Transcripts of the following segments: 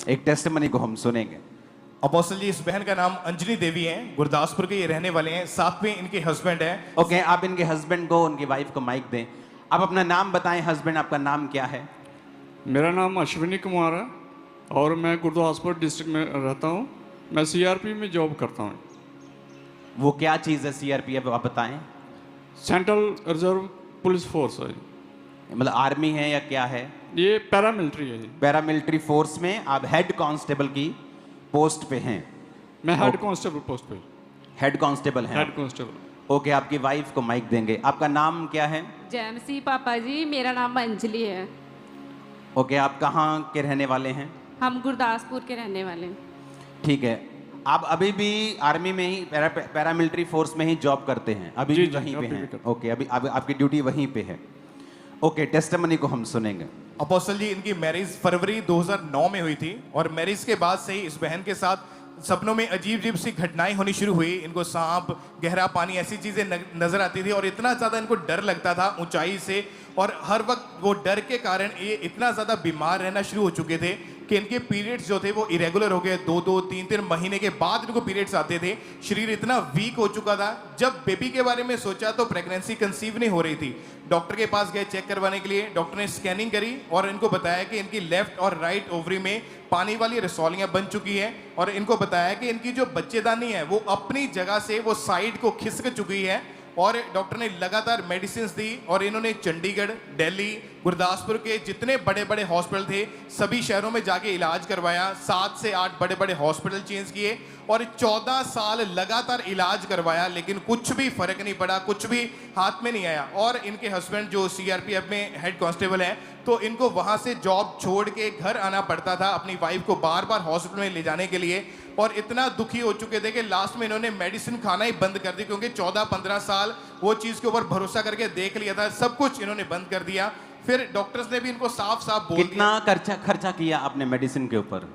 एक टेस्टिमनी को हम सुनेंगे। अपोस्टल जी, इस बहन का नाम अंजलि देवी है, गुरदासपुर के ये रहने वाले हैं, साथ में इनके हस्बैंड है। ओके, आप इनके हस्बैंड को, उनकी वाइफ को माइक दें। आप अपना नाम बताएं। हस्बैंड, आपका नाम क्या है? मेरा नाम अश्विनी कुमार है और मैं गुरदासपुर डिस्ट्रिक्ट में रहता हूँ। मैं सीआरपी में जॉब करता हूँ। वो क्या चीज़ है सीआरपीएफ, आप बताएं। सेंट्रल रिजर्व पुलिस फोर्स है। मतलब आर्मी है या क्या है? ये पैरामिलिट्री है। पैरामिलिट्री फोर्स में आप हेड कांस्टेबल की पोस्ट पे हैं। मैं हेड कांस्टेबल पोस्ट पे। हेड कांस्टेबल हैं। Head constable. ओके, आपकी वाइफ को माइक देंगे। आपका नाम क्या है? जैमसी पापा जी, मेरा नाम अंजलि है। ओके, आप कहाँ के रहने वाले हैं? हम गुरदासपुर के रहने वाले हैं। ठीक है। आप अभी भी आर्मी में ही पैरामिलिट्री फोर्स में ही जॉब करते हैं? अभी जी, भी जी, वहीं पे अभी भी हैं? करते ओके, अभी आपकी ड्यूटी वहीं पे है। ओके, टेस्टिमनी को हम सुनेंगे। अपोस्टल जी, इनकी मैरिज फरवरी 2009 में हुई थी और मैरिज के बाद से ही इस बहन के साथ सपनों में अजीब अजीब सी घटनाएं होनी शुरू हुई। इनको सांप, गहरा पानी, ऐसी चीजें नजर आती थी और इतना ज्यादा इनको डर लगता था ऊंचाई से, और हर वक्त वो डर के कारण ये इतना ज्यादा बीमार रहना शुरू हो चुके थे कि इनके पीरियड्स जो थे वो इरेगुलर हो गए। 2-2, 3-3 महीने के बाद इनको पीरियड्स आते थे। शरीर इतना वीक हो चुका था। जब बेबी के बारे में सोचा तो प्रेगनेंसी कंसीव नहीं हो रही थी। डॉक्टर के पास गए चेक करवाने के लिए। डॉक्टर ने स्कैनिंग करी और इनको बताया कि इनकी लेफ्ट और राइट ओवरी में पानी वाली रसौलियां बन चुकी हैं, और इनको बताया कि इनकी जो बच्चेदानी है वो अपनी जगह से वो साइड को खिसक चुकी है। और डॉक्टर ने लगातार मेडिसिन दी और इन्होंने चंडीगढ़, दिल्ली, गुरदासपुर के जितने बड़े बड़े हॉस्पिटल थे सभी शहरों में जाके इलाज करवाया। 7 से 8 बड़े बड़े हॉस्पिटल चेंज किए और 14 साल लगातार इलाज करवाया, लेकिन कुछ भी फर्क नहीं पड़ा, कुछ भी हाथ में नहीं आया। और इनके हस्बैंड जो सीआरपीएफ में हेड कांस्टेबल हैं, तो इनको वहां से जॉब छोड़ के घर आना पड़ता था अपनी वाइफ को बार बार हॉस्पिटल में ले जाने के लिए। और इतना दुखी हो चुके थे कि लास्ट में इन्होंने मेडिसिन खाना ही बंद कर दी, क्योंकि 14-15 साल वो चीज के ऊपर भरोसा करके देख लिया था, सब कुछ इन्होंने बंद कर दिया। फिर डॉक्टर्स ने भी इनको साफ साफ बोल कितना खर्चा किया आपने मेडिसिन के ऊपर?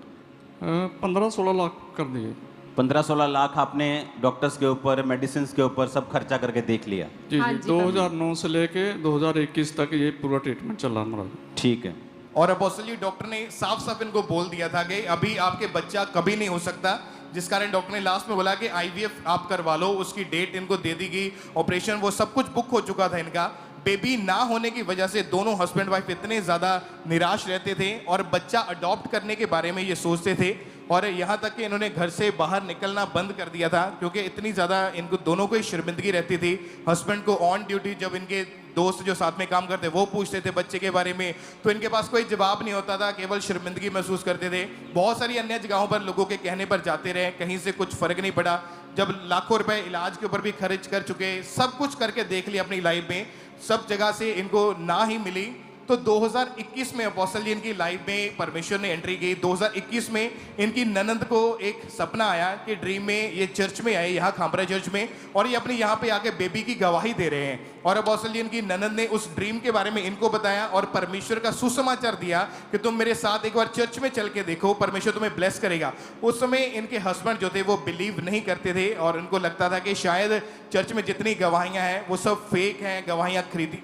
15-16 लाख कर दिए। 15-16 लाख आपने डॉक्टर्स के ऊपर, मेडिसिन के ऊपर सब खर्चा करके देख लिया? जी हाँ जी, जी, 2009 से लेके 2021 तक ये पूरा ट्रीटमेंट चल रहा हमारा। ठीक है। और अपोस्टल जी, डॉक्टर ने साफ साफ इनको बोल दिया था कि अभी आपके बच्चा कभी नहीं हो सकता, जिस कारण डॉक्टर ने लास्ट में बोला कि आईवीएफ आप करवा लो। उसकी डेट इनको दे दी गई, ऑपरेशन वो सब कुछ बुक हो चुका था इनका। बेबी ना होने की वजह से दोनों हस्बैंड वाइफ इतने ज़्यादा निराश रहते थे और बच्चा अडॉप्ट करने के बारे में ये सोचते थे, और यहाँ तक कि इन्होंने घर से बाहर निकलना बंद कर दिया था, क्योंकि इतनी ज़्यादा इनको दोनों को ही शर्मिंदगी रहती थी। हस्बैंड को ऑन ड्यूटी जब इनके दोस्त जो साथ में काम करते वो पूछते थे बच्चे के बारे में, तो इनके पास कोई जवाब नहीं होता था, केवल शर्मिंदगी महसूस करते थे। बहुत सारी अन्य जगहों पर लोगों के कहने पर जाते रहे, कहीं से कुछ फर्क नहीं पड़ा। जब लाखों रुपए इलाज के ऊपर भी खर्च कर चुके, सब कुछ करके देख लिया अपनी लाइफ में, सब जगह से इनको ना ही मिली, तो 2021 में अपोस्टल जी इनकी लाइफ में परमेश्वर ने एंट्री की। 2021 में इनकी ननंद को एक सपना आया कि ड्रीम में ये चर्च में आए, यहाँ खामरा चर्च में, और ये अपनी यहाँ पे आके बेबी की गवाही दे रहे हैं। और अपोस्टल जी इनकी ननंद ने उस ड्रीम के बारे में इनको बताया और परमेश्वर का सुसमाचार दिया कि तुम मेरे साथ एक बार चर्च में चल के देखो, परमेश्वर तुम्हें ब्लेस करेगा। उस समय इनके हस्बैंड जो थे वो बिलीव नहीं करते थे और उनको लगता था कि शायद चर्च में जितनी गवाहियाँ हैं वो सब फेक हैं, गवाहियाँ खरीदी।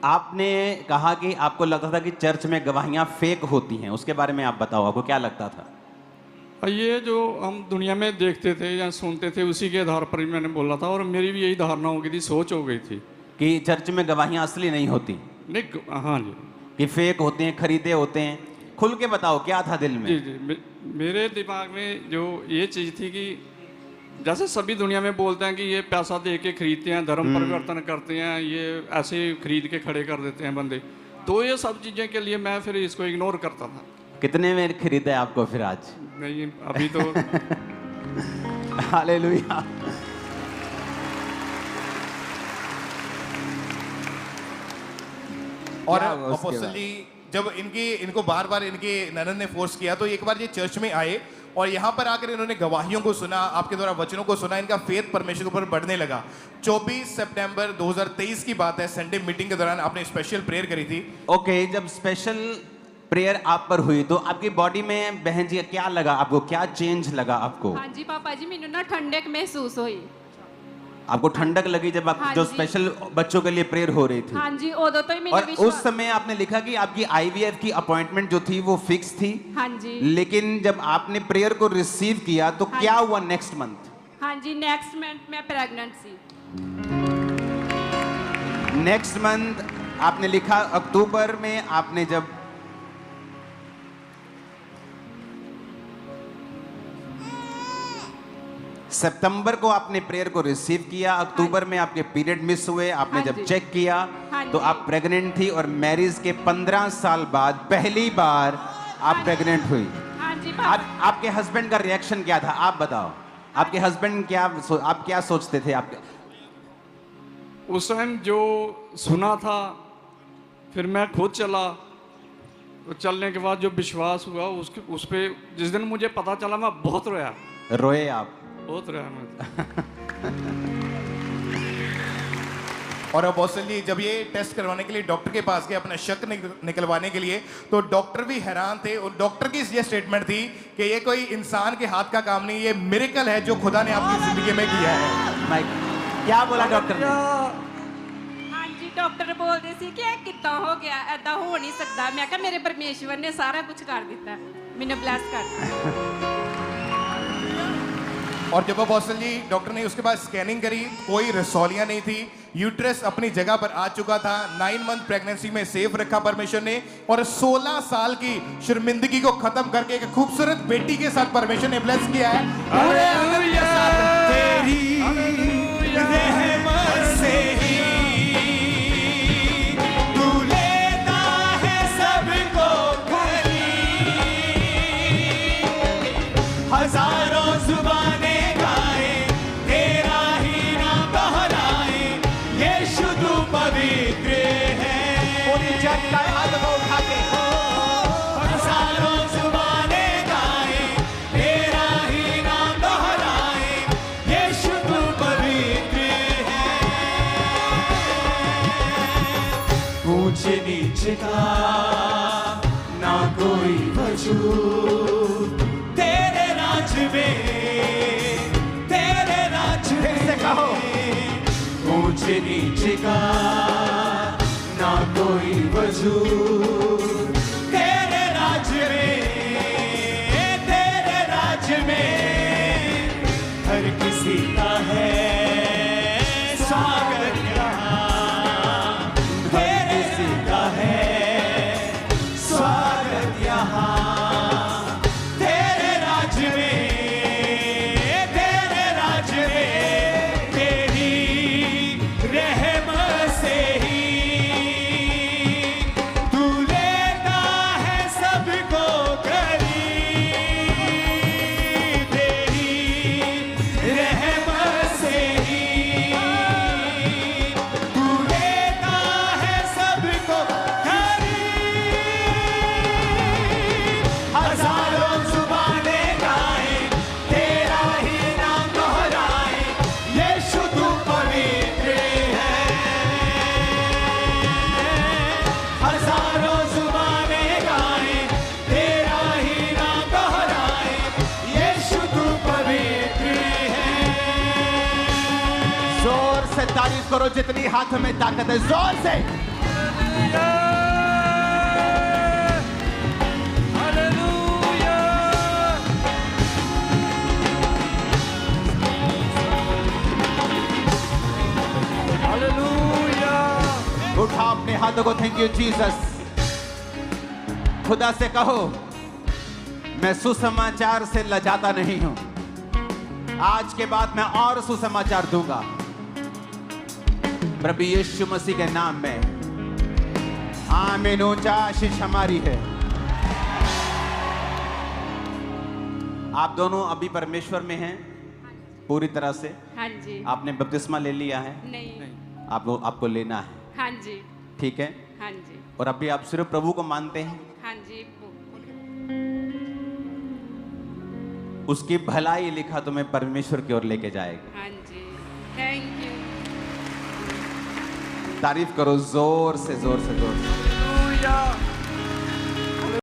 आपने कहा कि आपको लगता था कि चर्च में गवाहियां फेक होती हैं, उसके बारे में आप बताओ, आपको क्या लगता था? और ये जो हम दुनिया में देखते थे या सुनते थे उसी के आधार पर ही मैंने बोला था, और मेरी भी यही धारणा हो गई थी, सोच हो गई थी कि चर्च में गवाहियां असली नहीं होती, नहीं। हाँ जी, कि फेक होते हैं, खरीदे होते हैं। खुल के बताओ क्या था दिल में? जी जी, मेरे दिमाग में जो ये चीज़ थी कि जैसे सभी दुनिया में बोलते हैं कि ये पैसा दे के खरीदते हैं, धर्म परिवर्तन करते हैं, ये ऐसे खरीद के खड़े कर देते हैं बंदे, तो ये सब चीज़ें के लिए मैं फिर इसको इग्नोर करता था। कितने में खरीदा आपको फिर आज? नहीं अभी तो हालेलुया। और अपोस्टल जी जब इनको बार बार इनके ननद ने फोर्स किया, तो एक बार ये चर्च में आए और यहाँ पर आकर इन्होंने गवाहियों को सुना, आपके द्वारा वचनों को सुना, इनका फेथ परमेश्वर के ऊपर बढ़ने लगा। 24 सितंबर 2023 की बात है, संडे मीटिंग के दौरान आपने स्पेशल प्रेयर करी थी। ओके, जब स्पेशल प्रेयर आप पर हुई तो आपकी बॉडी में बहन जी क्या लगा आपको, क्या चेंज लगा आपको? हाँ जी पापा जी, मैनू ना ठंडक महसूस हुई। आपको ठंडक लगी जब आप हाँ जो जी। स्पेशल बच्चों के लिए प्रेयर हो रही थी? हाँ जी, उदो तो ही मैंने और उस समय आपने लिखा कि आपकी आईवीएफ की अपॉइंटमेंट जो थी वो फिक्स थी, हाँ जी। लेकिन जब आपने प्रेयर को रिसीव किया तो हाँ क्या जी। हुआ नेक्स्ट मंथ? हाँ जी, नेक्स्ट मंथ मैं प्रेग्नेंट सी। नेक्स्ट मंथ आपने लिखा अक्टूबर में आपने जब सितंबर को आपने प्रेयर को रिसीव किया, अक्टूबर में आपके पीरियड मिस हुए, आपने हाँ जब जी। चेक किया हाँ तो जी। आप प्रेग्नेंट थी और मैरिज के 15 साल बाद पहली बार आप प्रेग्नेंट हुई। हाँ जी आपके हस्बैंड का रिएक्शन क्या था, आप बताओ। आपके हस्बैंड आप क्या सोचते थे? आपके उस टाइम जो सुना था, फिर मैं खुद चला, तो चलने के बाद जो विश्वास हुआ उस पे जिस दिन मुझे पता चला मैं बहुत रोया, रोए आप? बहुत रोया मैं। और अपोस्टल जी जब ये टेस्ट करवाने के लिए डॉक्टर के पास गए अपना शक निकलवाने के लिए, तो डॉक्टर भी हैरान थे। और डॉक्टर की ये स्टेटमेंट थी कि ये कोई इंसान के हाथ का काम नहीं, ये मिरेकल है जो खुदा ने आपकी जिंदगी में किया है। माइक क्या बोला डॉक्टर ने? हाँ जी, डॉक्टर बोलते सी कि कितना हो गया, ऐदा हो नहीं सकता। मैं कहा मेरे परमेश्वर ने सारा कुछ कर दिता, मैंने ब्लेस कर दिया। और जब अपोस्टल जी डॉक्टर ने उसके बाद स्कैनिंग करी, कोई रसौलियां नहीं थी, यूट्रस अपनी जगह पर आ चुका था, 9 मंथ प्रेगनेंसी में सेफ रखा परमेश्वर ने, और 16 साल की शर्मिंदगी को खत्म करके एक खूबसूरत बेटी के साथ परमेश्वर ने ब्लेस किया है। पूरे आनंद के साथ तेरी रहमत से ही तू लेता है सबको खरी, हजारों जुबानें नीच का ना कोई वजूद तेरे राज में, तेरे राज में कहो। ऊंच नीच का ना कोई वजूद तेरे राज में, तेरे राज में हर किसी का है स्वागत यहाँ, स्वागत यहाँ तेरे राज में, तेरे राज में तेरी रहमत से ही तू लेता है सबको करीब, तेरी रहमत से ही तू लेता है सबको हजारों जुबानें गाए तेरा ही नाम दोहराए, यीशु तू पवित्र है। हजारों जुबानें गाए तेरा ही नाम दोहराए, यीशु तू पवित्र है। जोर से तारीफ करो जितनी हाथ में ताकत है, जोर से। उठा अपने हाथों को, थैंक यू जीसस। खुदा से कहो मैं सुसमाचार से लजाता नहीं हूं, आज के बाद मैं और सुसमाचार दूंगा प्रभु यीशु मसीह के नाम में। आमीन। ऊंचा आशीष हमारी है। आप दोनों अभी परमेश्वर में हैं पूरी तरह से? हाँ जी। आपने बपतिस्मा ले लिया है? नहीं। आपको लेना है? हाँ जी। ठीक है। हाँ जी। और अभी आप सिर्फ प्रभु को मानते हैं? हाँ जी। उसकी भलाई लिखा तुम्हें परमेश्वर की ओर लेके जाएगा। हाँ जी, थैंक यू। तारीफ करो जोर से, जोर से, जोर से।